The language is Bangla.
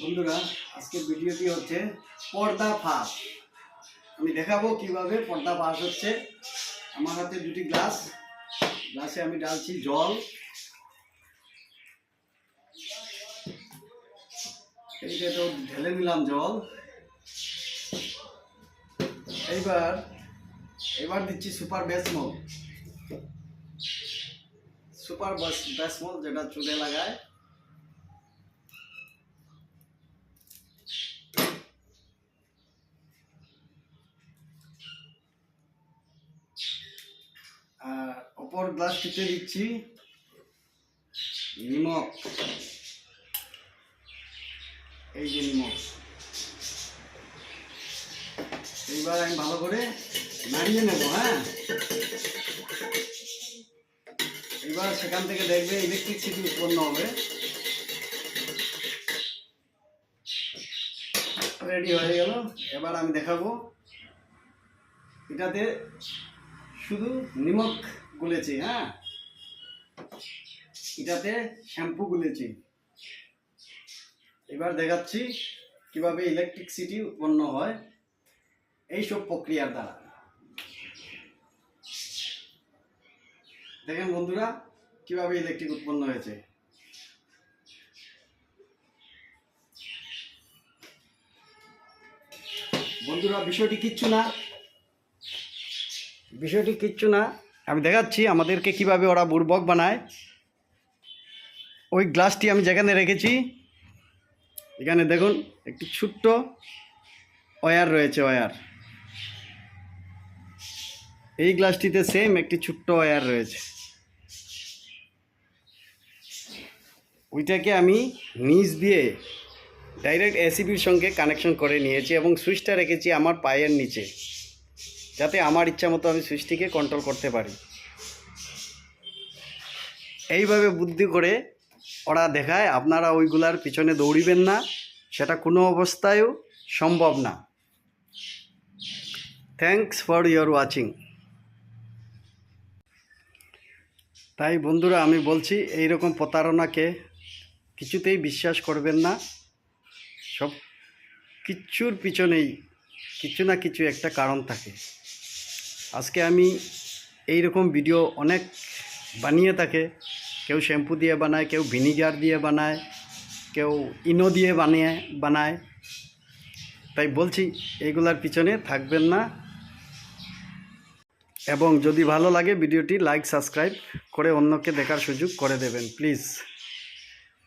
বন্ধুরা, আজকের ভিডিওটি হচ্ছে পর্দা ফাঁস। আমি দেখাবো কিভাবে পর্দা ফাঁস হচ্ছে। আমার হাতে দুটি গ্লাসে আমি ঢালছি জল। এইটা তো ঢেলে নিলাম জল। এবার দিচ্ছি সুপার বেসমল যেটা চুলে লাগায়। আর অপর গ্লাসটিতে দিচ্ছি নিমক। এই যে নিমক। এইবার আমি ভালো করে নাড়িয়ে নেব। এবার সেখান থেকে দেখবে ইলেকট্রিসিটি উৎপন্ন হবে। রেডি হয়ে গেল। এবার আমি দেখাবো। এটাতে শুধু নিমক গুলেছি, এটাতে শ্যাম্পু গুলেছি। এবার দেখাচ্ছি কিভাবে ইলেকট্রিসিটি উৎপন্ন হয় এইসব প্রক্রিয়ার দ্বারা। দেখেন বন্ধুরা, কিভাবে ইলেকট্রিক উৎপন্ন হয়েছে। বন্ধুরা, বিষয়টি কিচ্ছু না। আমি দেখাচ্ছি আমাদেরকে কিভাবে ওরা বুর্বক বানায়। ওই গ্লাসটি আমি যেখানে রেখেছি, এখানে দেখুন একটি ছোট্ট ওয়্যার রয়েছে। এই গ্লাসটিতে সেম একটি ছোট্ট ওয়্যার রয়েছে। ওইটাকে আমি নিচ দিয়ে ডাইরেক্ট এসিবির সঙ্গে কানেকশন করে নিয়েছি এবং সুইচটা রেখেছি আমার পায়ের নিচে, যাতে আমার ইচ্ছা মতো আমি সুইচটিকে কন্ট্রোল করতে পারি। এইভাবে বুদ্ধি করে ওরা দেখায়। আপনারা ওইগুলার পিছনে দৌড়িবেন না, সেটা কোনো অবস্থায়ও সম্ভব না। Thanks for your watching. তাই বন্ধুরা, আমি বলছি এইরকম প্রতারণাকে কিছুতেই বিশ্বাস করবেন না। সব কিচ্ছুর পিছনেই কিছু না কিছু একটা কারণ থাকে। আজকে আমি এইরকম ভিডিও অনেক বানিয়ে থাকে। কেউ শ্যাম্পু দিয়ে বানায়, কেউ ভিনিগার দিয়ে বানায়, কেউ ইনো দিয়ে বানায়। তাই বলছি এইগুলার পিছনে থাকবেন না। এবং যদি ভালো লাগে ভিডিওটি লাইক সাবস্ক্রাইব করে অন্যকে দেখার সুযোগ করে দেবেন প্লিজ।